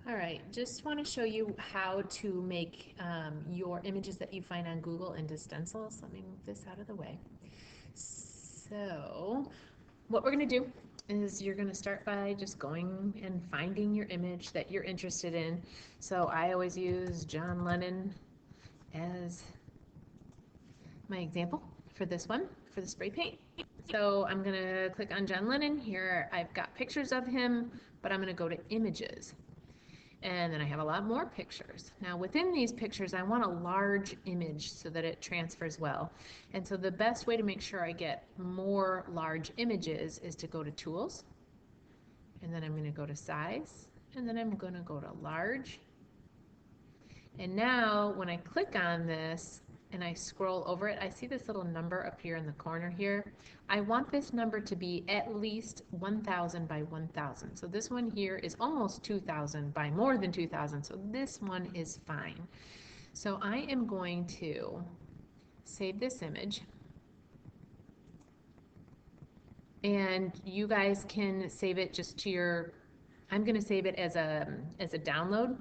All right, just want to show you how to make your images that you find on Google into stencils. Let me move this out of the way. So, what we're going to do is you're going to start by just going and finding your image that you're interested in. So, I always use John Lennon as my example for this one, for the spray paint. So, I'm going to click on John Lennon. Here, I've got pictures of him, but I'm going to go to images. And then I have a lot more pictures. Now within these pictures, I want a large image so that it transfers well. And so the best way to make sure I get more large images is to go to Tools, and then I'm going to go to Size, and then I'm going to go to Large. And now when I click on this and I scroll over it, I see this little number up here in the corner here. I want this number to be at least 1,000 by 1,000. So this one here is almost 2,000 by more than 2,000. So this one is fine. So I am going to save this image. And you guys can save it just to your, I'm going to save it as a download.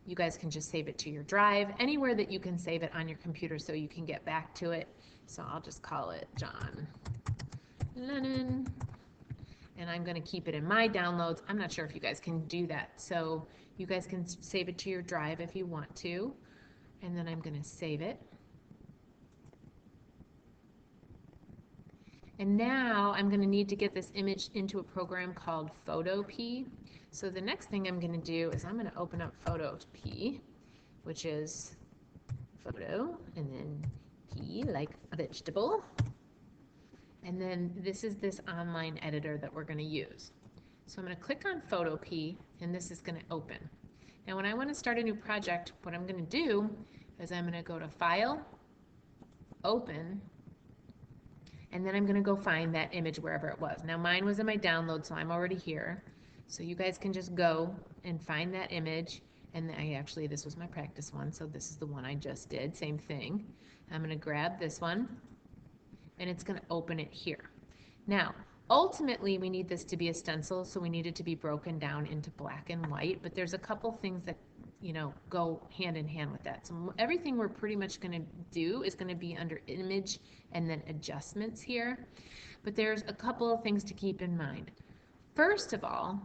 You guys can just save it to your drive, anywhere that you can save it on your computer so you can get back to it. So I'll just call it John Lennon, and I'm going to keep it in my downloads. I'm not sure if you guys can do that. So you guys can save it to your drive if you want to. And then I'm going to save it. And now I'm going to need to get this image into a program called PhotoPea. So the next thing I'm going to do is I'm going to open up PhotoPea, which is photo and then P like a vegetable. And then this is this online editor that we're going to use. So I'm going to click on PhotoPea, and this is going to open. Now when I want to start a new project, what I'm going to do is I'm going to go to File, Open, and then I'm going to go find that image wherever it was. Now mine was in my download, so I'm already here. So you guys can just go and find that image. And actually, this was my practice one, so this is the one I just did. Same thing. I'm going to grab this one, and it's going to open it here. Now, ultimately, we need this to be a stencil, so we need it to be broken down into black and white. But there's a couple things that go hand in hand with that. So everything we're pretty much going to do is going to be under image and then adjustments here. But there's a couple of things to keep in mind. First of all,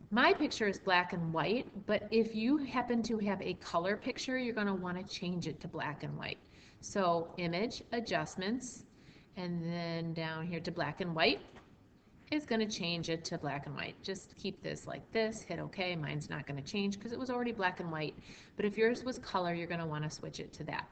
my picture is black and white, but if you happen to have a color picture, you're going to want to change it to black and white. So image, adjustments, and then down here to black and white is going to change it to black and white. Just keep this like this, hit OK. Mine's not going to change because it was already black and white. But if yours was color, you're going to want to switch it to that.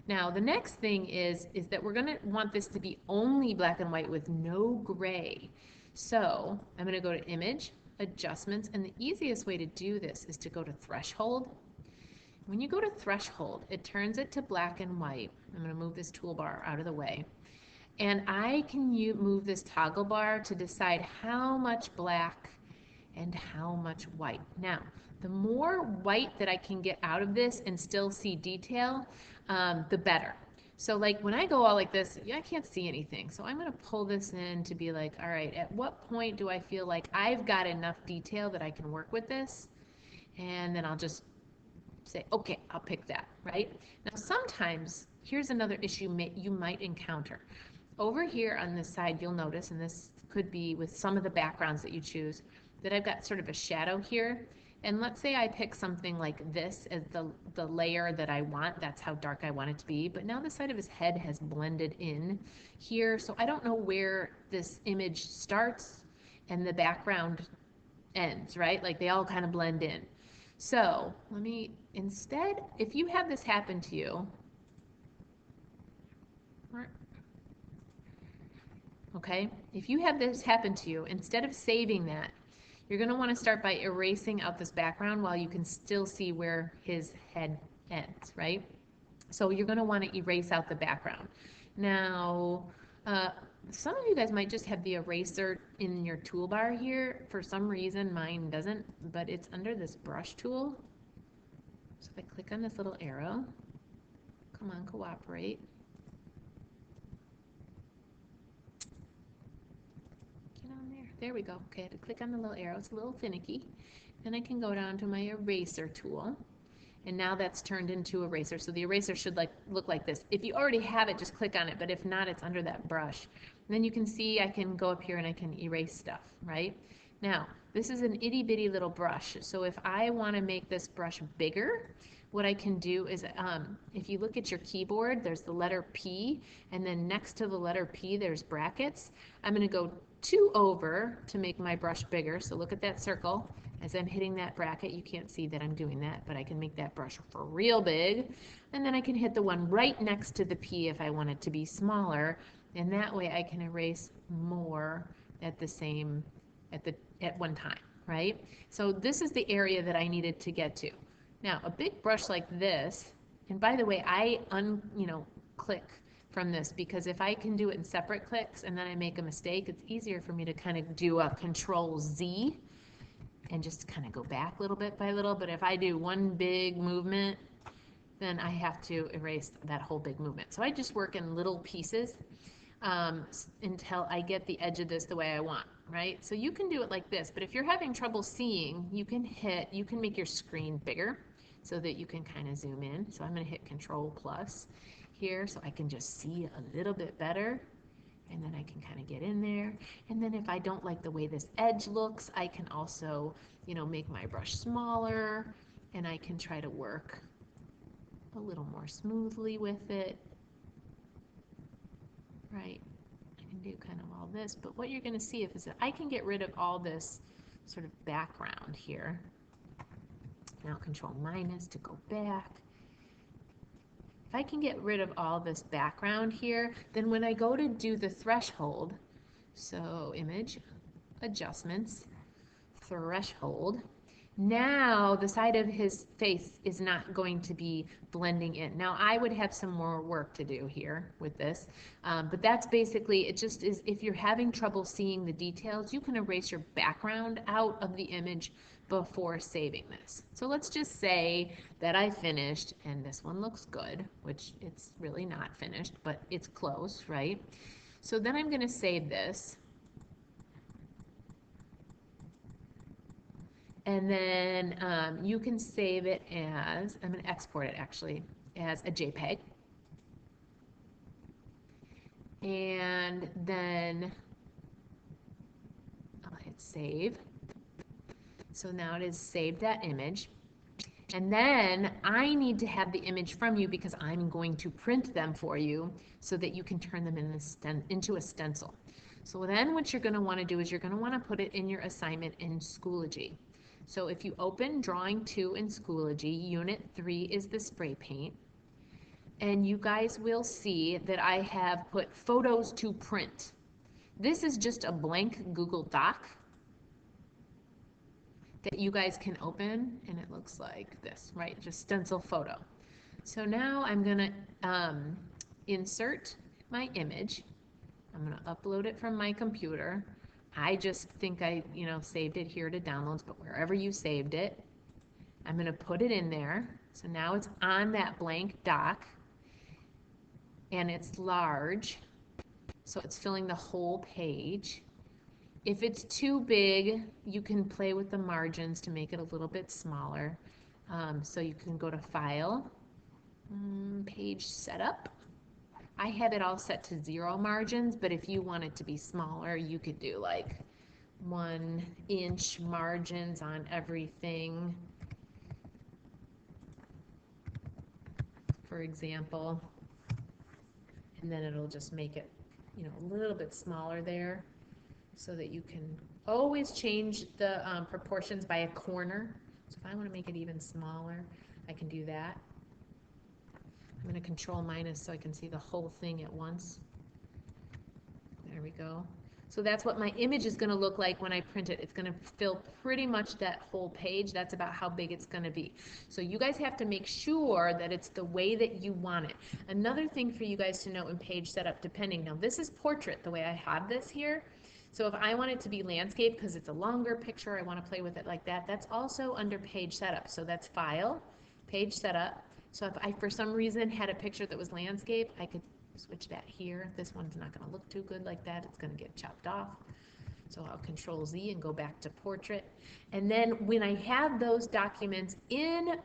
Now, the next thing is that we're going to want this to be only black and white with no gray. So I'm going to go to Image, Adjustments, and the easiest way to do this is to go to Threshold. When you go to Threshold, it turns it to black and white. I'm going to move this toolbar out of the way. And I can move this toggle bar to decide how much black and how much white. Now, the more white that I can get out of this and still see detail, the better. So like when I go all like this, I can't see anything. So I'm going to pull this in to be like, all right, at what point do I feel like I've got enough detail that I can work with this? And then I'll just say, okay, I'll pick that, right? Now sometimes, here's another issue you might encounter. Over here on this side, you'll notice, and this could be with some of the backgrounds that you choose, that I've got sort of a shadow here. And let's say I pick something like this as the layer that I want. That's how dark I want it to be. But now the side of his head has blended in here. So I don't know where this image starts and the background ends, right? Like they all kind of blend in. So let me, instead, if you have this happen to you, okay, if you have this happen to you, instead of saving that, you're going to want to start by erasing out this background while you can still see where his head ends, right? So you're going to want to erase out the background. Now, some of you guys might just have the eraser in your toolbar here. For some reason, mine doesn't, but it's under this brush tool. So if I click on this little arrow, come on, cooperate. Get on there. There we go. Okay, I had to click on the little arrow. It's a little finicky. Then I can go down to my eraser tool. And now that's turned into eraser. So the eraser should look like this. If you already have it, just click on it. But if not, it's under that brush. And then you can see I can go up here and I can erase stuff, right? Now, this is an itty bitty little brush. So if I want to make this brush bigger, what I can do is, if you look at your keyboard, there's the letter P, and then next to the letter P, there's brackets. I'm going to go 2 over to make my brush bigger. So look at that circle. As I'm hitting that bracket, you can't see that I'm doing that, but I can make that brush for real big. And then I can hit the one right next to the P if I want it to be smaller. And that way I can erase more at the same, at one time, right? So this is the area that I needed to get to. Now, a big brush like this, and by the way, I click from this because if I can do it in separate clicks and then I make a mistake, it's easier for me to kind of do a Control Z and just kind of go back little bit by little. But if I do one big movement, then I have to erase that whole big movement. So I just work in little pieces until I get the edge of this the way I want, right? So you can do it like this, but if you're having trouble seeing, you can make your screen bigger so that you can kind of zoom in. So I'm going to hit Control plus here so I can just see a little bit better. And then I can kind of get in there. And then if I don't like the way this edge looks, I can also, make my brush smaller, and I can try to work a little more smoothly with it. Right? I can do kind of all this, but what you're going to see is that I can get rid of all this sort of background here. Now Control minus to go back. If I can get rid of all this background here, then when I go to do the threshold, so image, adjustments, threshold, now the side of his face is not going to be blending in. Now I would have some more work to do here with this, but that's basically, it just is, if you're having trouble seeing the details, you can erase your background out of the image before saving this. So let's just say that I finished and this one looks good, which it's really not finished, but it's close, right? So then I'm going to save this. And then you can save it as, I'm going to export it actually, as a JPEG. And then I'll hit save. So now it is saved that image. And then I need to have the image from you because I'm going to print them for you so that you can turn them into a stencil. So then what you're going to want to do is you're going to want to put it in your assignment in Schoology. So if you open Drawing 2 in Schoology, Unit 3 is the spray paint. And you guys will see that I have put photos to print. This is just a blank Google Doc that you guys can open, and it looks like this, right? Just stencil photo. So now I'm going to insert my image. I'm going to upload it from my computer. I just think I, saved it here to downloads, but wherever you saved it, I'm going to put it in there. So now it's on that blank doc, and it's large, so it's filling the whole page. If it's too big, you can play with the margins to make it a little bit smaller. So you can go to File, Page Setup. I have it all set to 0 margins, but if you want it to be smaller, you could do like 1-inch margins on everything, for example. And then it'll just make it, a little bit smaller there so that you can always change the proportions by a corner. So if I want to make it even smaller, I can do that. I'm going to Control minus so I can see the whole thing at once. There we go. So that's what my image is going to look like when I print it. It's going to fill pretty much that whole page. That's about how big it's going to be. So you guys have to make sure that it's the way that you want it. Another thing for you guys to know in page setup, depending, now this is portrait the way I have this here. So if I want it to be landscape because it's a longer picture, I want to play with it like that, that's also under page setup. So that's File, Page Setup. So if I, for some reason, had a picture that was landscape, I could switch that here. This one's not going to look too good like that. It's going to get chopped off. So I'll Control Z and go back to portrait. And then when I have those documents in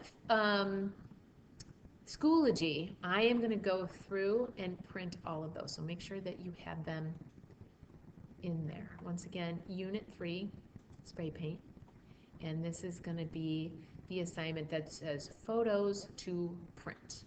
Schoology, I am going to go through and print all of those. So make sure that you have them in there. Once again, Unit 3, spray paint. And this is going to be the assignment that says photos to print.